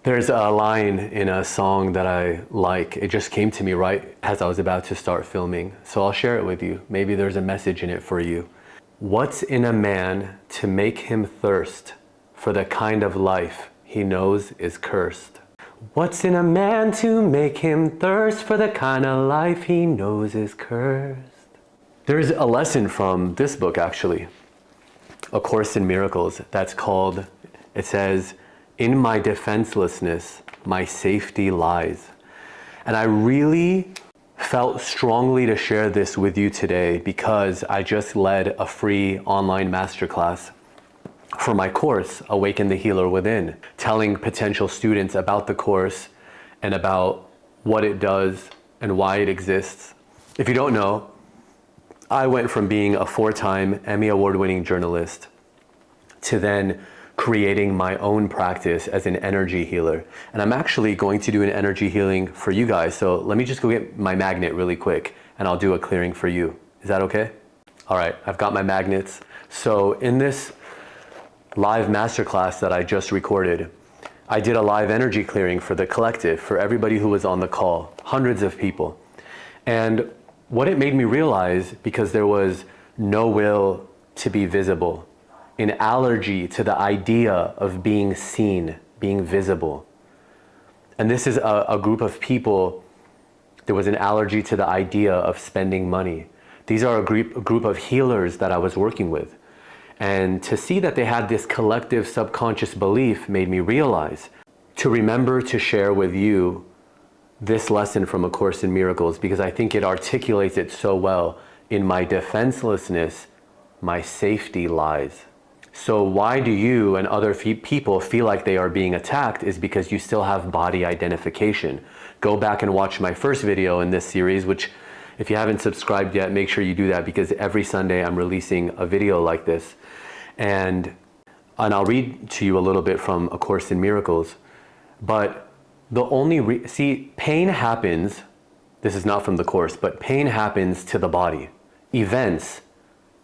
There's a line in a song that I like. It just came to me right as I was about to start filming. So I'll share it with you. Maybe there's a message in it for you. What's in a man to make him thirst for the kind of life he knows is cursed? What's in a man to make him thirst for the kind of life he knows is cursed? There's a lesson from this book, actually, A Course in Miracles, that's called, it says, "In my defenselessness, my safety lies." And I really felt strongly to share this with you today because I just led a free online masterclass for my course, Awaken the Healer Within, telling potential students about the course and about what it does and why it exists. If you don't know, I went from being a 4-time Emmy Award-winning journalist to then creating my own practice as an energy healer. And I'm actually going to do an energy healing for you guys. So let me just go get my magnet really quick and I'll do a clearing for you. Is that okay? All right, I've got my magnets. So in this live masterclass that I just recorded, I did a live energy clearing for the collective, for everybody who was on the call, hundreds of people. And what it made me realize, because there was no will to be visible, an allergy to the idea of being seen, being visible. And this is a group of people, there was an allergy to the idea of spending money. These are a group of healers that I was working with. And to see that they had this collective subconscious belief made me realize to remember to share with you this lesson from A Course in Miracles, because I think it articulates it so well. In my defenselessness, my safety lies. So why do you and other people feel like they are being attacked is because you still have body identification. Go back and watch my first video in this series, which if you haven't subscribed yet, make sure you do that, because every Sunday I'm releasing a video like this. And I'll read to you a little bit from A Course in Miracles. But the only, pain happens, this is not from the Course, but pain happens to the body. Events,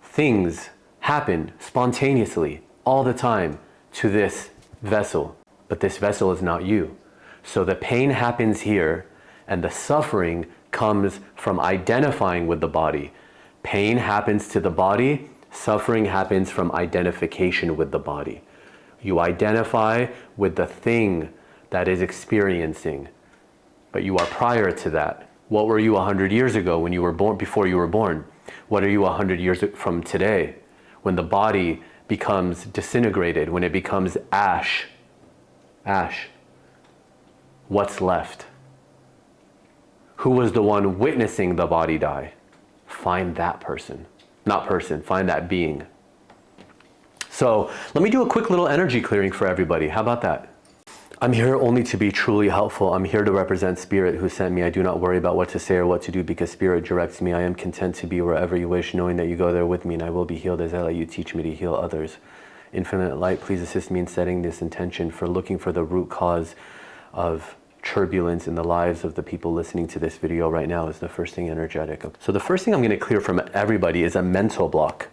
things happen spontaneously all the time to this vessel, but this vessel is not you. So the pain happens here and the suffering comes from identifying with the body. Pain happens to the body, suffering happens from identification with the body. You identify with the thing that is experiencing, but you are prior to that. What were you 100 years ago when you were born, before you were born? What are you 100 years from today? When the body becomes disintegrated, when it becomes ash, what's left? Who was the one witnessing the body die? Find that person. Not person, find that being. So let me do a quick little energy clearing for everybody. How about that? I'm here only to be truly helpful. I'm here to represent Spirit who sent me. I do not worry about what to say or what to do because Spirit directs me. I am content to be wherever you wish, knowing that you go there with me, and I will be healed as I let you teach me to heal others. Infinite light, please assist me in setting this intention for looking for the root cause of turbulence in the lives of the people listening to this video right now is the first thing energetic. So the first thing I'm going to clear from everybody is a mental block.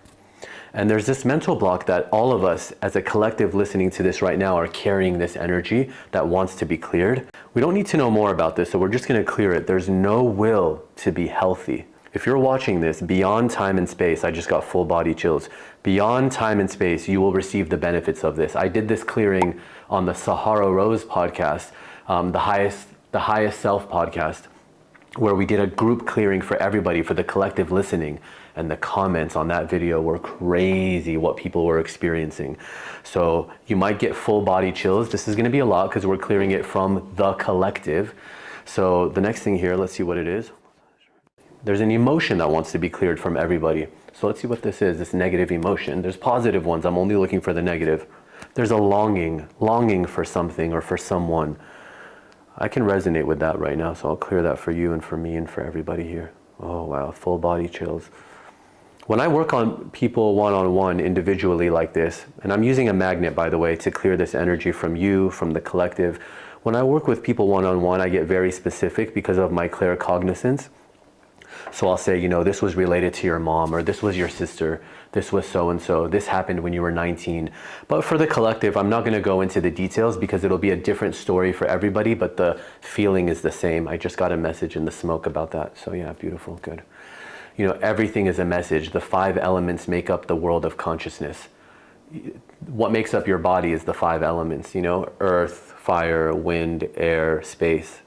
And there's this mental block that all of us as a collective listening to this right now are carrying this energy that wants to be cleared. We don't need to know more about this, so we're just going to clear it. There's no will to be healthy. If you're watching this beyond time and space, I just got full body chills. Beyond time and space, you will receive the benefits of this. I did this clearing on the Sahara Rose podcast, the highest self podcast, where we did a group clearing for everybody, for the collective listening. And the comments on that video were crazy what people were experiencing. So you might get full body chills. This is going to be a lot because we're clearing it from the collective. So the next thing here, let's see what it is. There's an emotion that wants to be cleared from everybody. So let's see what this is, this negative emotion. There's positive ones. I'm only looking for the negative. There's a longing for something or for someone. I can resonate with that right now, so I'll clear that for you and for me and for everybody here. Oh wow, full body chills. When I work on people one-on-one individually like this, and I'm using a magnet, by the way, to clear this energy from you, from the collective. When I work with people one-on-one, I get very specific because of my claircognizance. So I'll say, this was related to your mom, or this was your sister, this was so-and-so, this happened when you were 19. But for the collective, I'm not going to go into the details because it'll be a different story for everybody, but the feeling is the same. I just got a message in the smoke about that. So yeah, beautiful, good. Everything is a message. The 5 elements make up the world of consciousness. What makes up your body is the 5 elements, earth, fire, wind, air, space.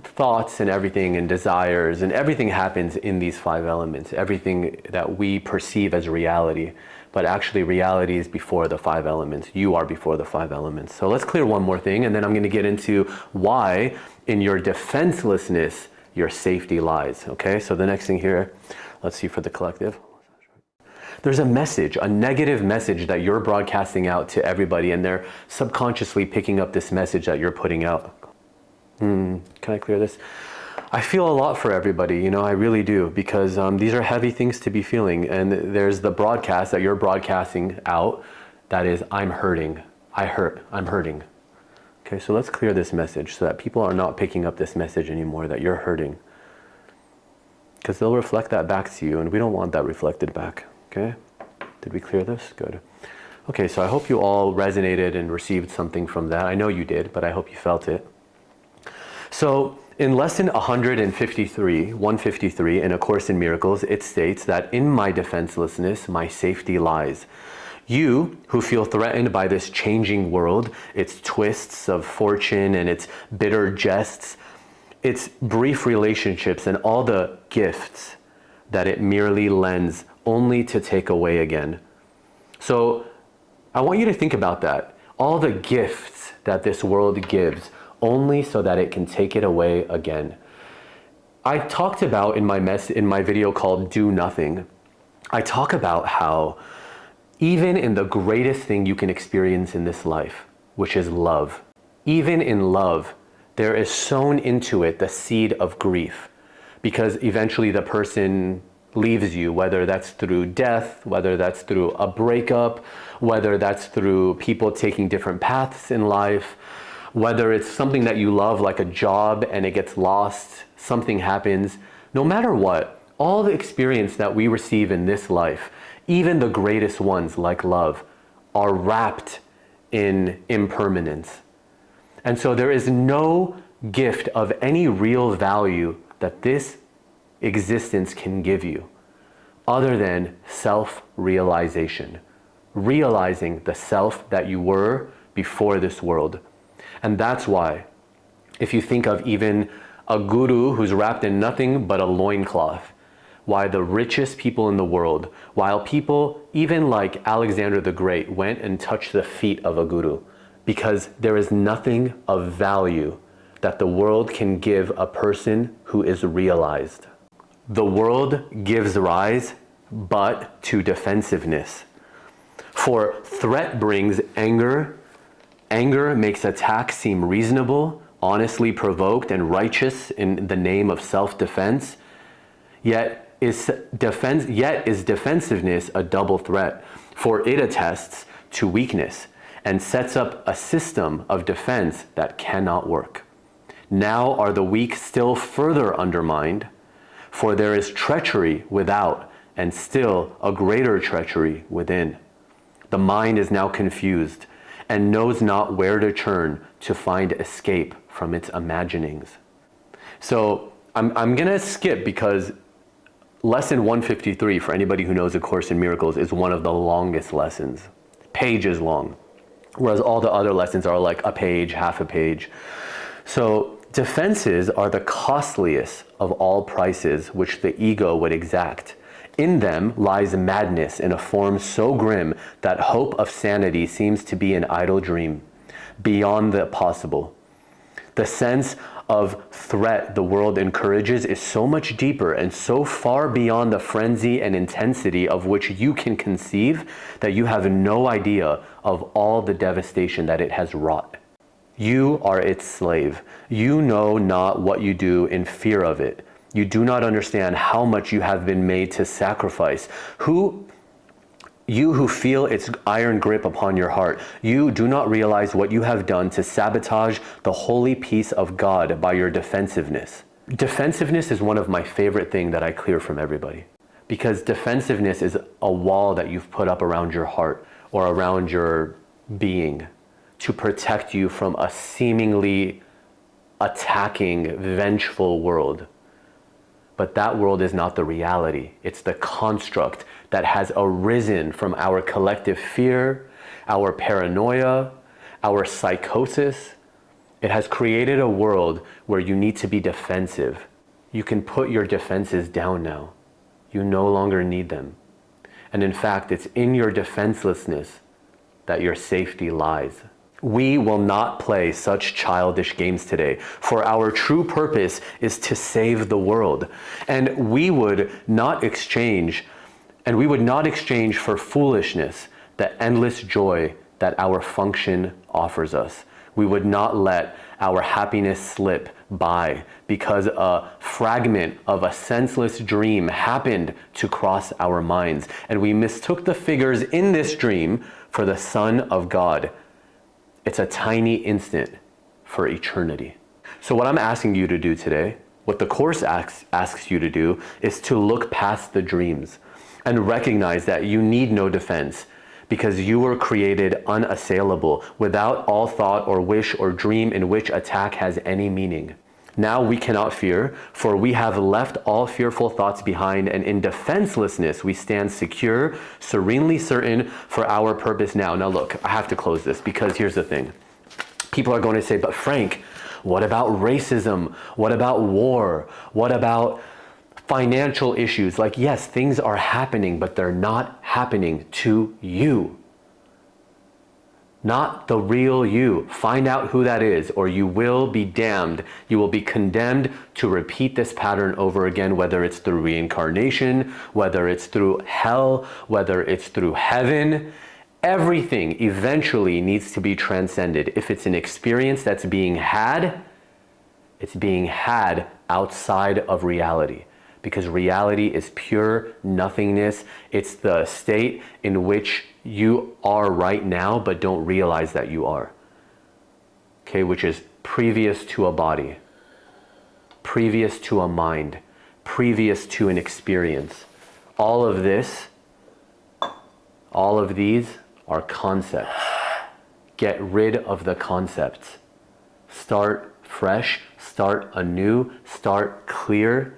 Thoughts and everything and desires and everything happens in these 5 elements. Everything that we perceive as reality, but actually reality is before the 5 elements. You are before the 5 elements. So let's clear one more thing, and then I'm going to get into why in your defenselessness your safety lies. Okay, so the next thing here, let's see for the collective. There's a message, a negative message that you're broadcasting out to everybody, and they're subconsciously picking up this message that you're putting out. Can I clear this? I feel a lot for everybody, I really do, because these are heavy things to be feeling. And there's the broadcast that you're broadcasting out that is, I'm hurting, I'm hurting. Okay, so let's clear this message so that people are not picking up this message anymore that you're hurting. Because they'll reflect that back to you, and we don't want that reflected back. Okay, did we clear this? Good. Okay, so I hope you all resonated and received something from that. I know you did, but I hope you felt it. So in lesson 153 in A Course in Miracles, it states that in my defenselessness, my safety lies. You who feel threatened by this changing world, its twists of fortune and its bitter jests, its brief relationships and all the gifts that it merely lends only to take away again. So I want you to think about that. All the gifts that this world gives only so that it can take it away again. I talked about in my video called Do Nothing, I talk about how even in the greatest thing you can experience in this life, which is love, even in love, there is sown into it the seed of grief, because eventually the person leaves you, whether that's through death, whether that's through a breakup, whether that's through people taking different paths in life, whether it's something that you love like a job and it gets lost, something happens. No matter what, all the experience that we receive in this life, even the greatest ones like love, are wrapped in impermanence. And so there is no gift of any real value that this existence can give you other than self-realization, realizing the self that you were before this world. And that's why, if you think of even a guru who's wrapped in nothing but a loincloth, why the richest people in the world, while people even like Alexander the Great went and touched the feet of a guru, because there is nothing of value that the world can give a person who is realized. The world gives rise but to defensiveness. For threat brings anger. Anger makes attack seem reasonable, honestly provoked, and righteous in the name of self-defense. Yet is defensiveness a double threat, for it attests to weakness and sets up a system of defense that cannot work. Now are the weak still further undermined, for there is treachery without and still a greater treachery within. The mind is now confused and knows not where to turn to find escape from its imaginings. So I'm gonna skip, because lesson 153, for anybody who knows A Course in Miracles, is one of the longest lessons, pages long, whereas all the other lessons are like a page, half a page. So defenses are the costliest of all prices which the ego would exact. In them lies madness in a form so grim that hope of sanity seems to be an idle dream, beyond the possible. The sense of threat the world encourages is so much deeper and so far beyond the frenzy and intensity of which you can conceive that you have no idea of all the devastation that it has wrought. You are its slave. You know not what you do in fear of it. You do not understand how much you have been made to sacrifice. You who feel its iron grip upon your heart, you do not realize what you have done to sabotage the holy peace of God by your defensiveness. Defensiveness is one of my favorite things that I clear from everybody, because defensiveness is a wall that you've put up around your heart or around your being to protect you from a seemingly attacking, vengeful world. But that world is not the reality. It's the construct that has arisen from our collective fear, our paranoia, our psychosis. It has created a world where you need to be defensive. You can put your defenses down now. You no longer need them. And in fact, it's in your defenselessness that your safety lies. We will not play such childish games today, for our true purpose is to save the world. And we would not exchange for foolishness the endless joy that our function offers us. We would not let our happiness slip by because a fragment of a senseless dream happened to cross our minds, and we mistook the figures in this dream for the Son of God. It's a tiny instant for eternity. So what I'm asking you to do today, what the Course asks you to do, is to look past the dreams and recognize that you need no defense, because you were created unassailable, without all thought or wish or dream in which attack has any meaning. Now we cannot fear, for we have left all fearful thoughts behind, and in defenselessness we stand secure, serenely certain for our purpose now. Now look, I have to close this, because here's the thing. People are going to say, but Frank, what about racism? What about war? What about financial issues? Like, yes, things are happening, but they're not happening to you. Not the real you. Find out who that is, or you will be damned. You will be condemned to repeat this pattern over again, whether it's through reincarnation, whether it's through hell, whether it's through heaven. Everything eventually needs to be transcended. If it's an experience that's being had, it's being had outside of reality. Because reality is pure nothingness. It's the state in which you are right now, but don't realize that you are. Okay, which is previous to a body, previous to a mind, previous to an experience. All of this, all of these are concepts. Get rid of the concepts. Start fresh, start anew, start clear.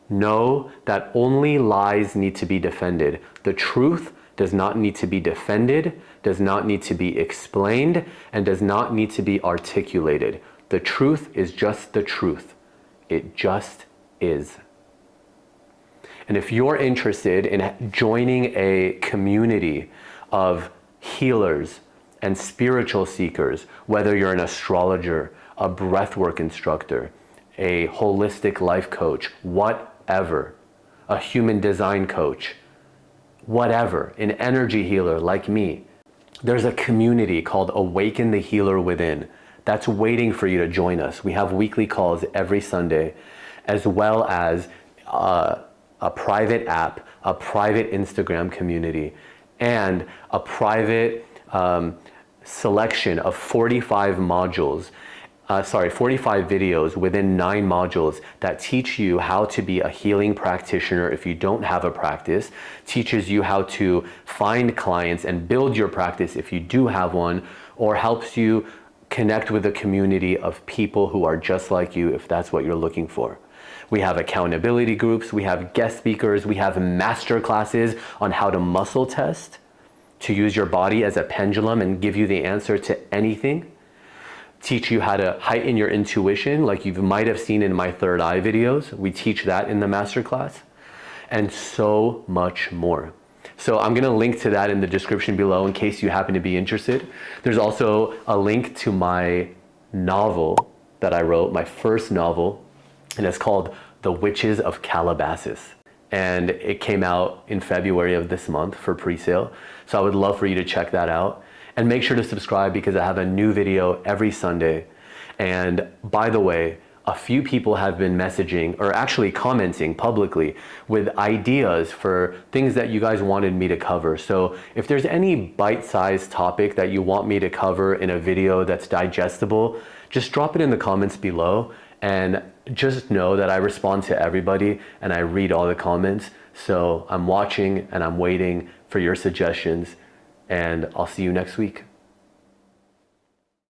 Know that only lies need to be defended. The truth does not need to be defended, does not need to be explained, and does not need to be articulated. The truth is just the truth. It just is. And if you're interested in joining a community of healers and spiritual seekers, whether you're an astrologer, a breathwork instructor, a holistic life coach, whatever, a human design coach, whatever, an energy healer like me, there's a community called Awaken the Healer Within that's waiting for you to join us. We have weekly calls every Sunday, as well as a private app, a private Instagram community, and a private selection of 45 modules 45 videos within 9 modules that teach you how to be a healing practitioner if you don't have a practice, teaches you how to find clients and build your practice if you do have one, or helps you connect with a community of people who are just like you if that's what you're looking for. We have accountability groups, we have guest speakers, we have master classes on how to muscle test, to use your body as a pendulum and give you the answer to anything. Teach you how to heighten your intuition, like you might have seen in my third eye videos. We teach that in the masterclass, and so much more. So I'm gonna link to that in the description below in case you happen to be interested. There's also a link to my novel that I wrote, my first novel, and it's called The Witches of Calabasas. And it came out in February of this month for pre-sale. So I would love for you to check that out. And make sure to subscribe because I have a new video every Sunday. And by the way, a few people have been messaging or actually commenting publicly with ideas for things that you guys wanted me to cover. So if there's any bite-sized topic that you want me to cover in a video that's digestible, just drop it in the comments below And just know that I respond to everybody and I read all the comments. So I'm watching and I'm waiting for your suggestions, and I'll see you next week.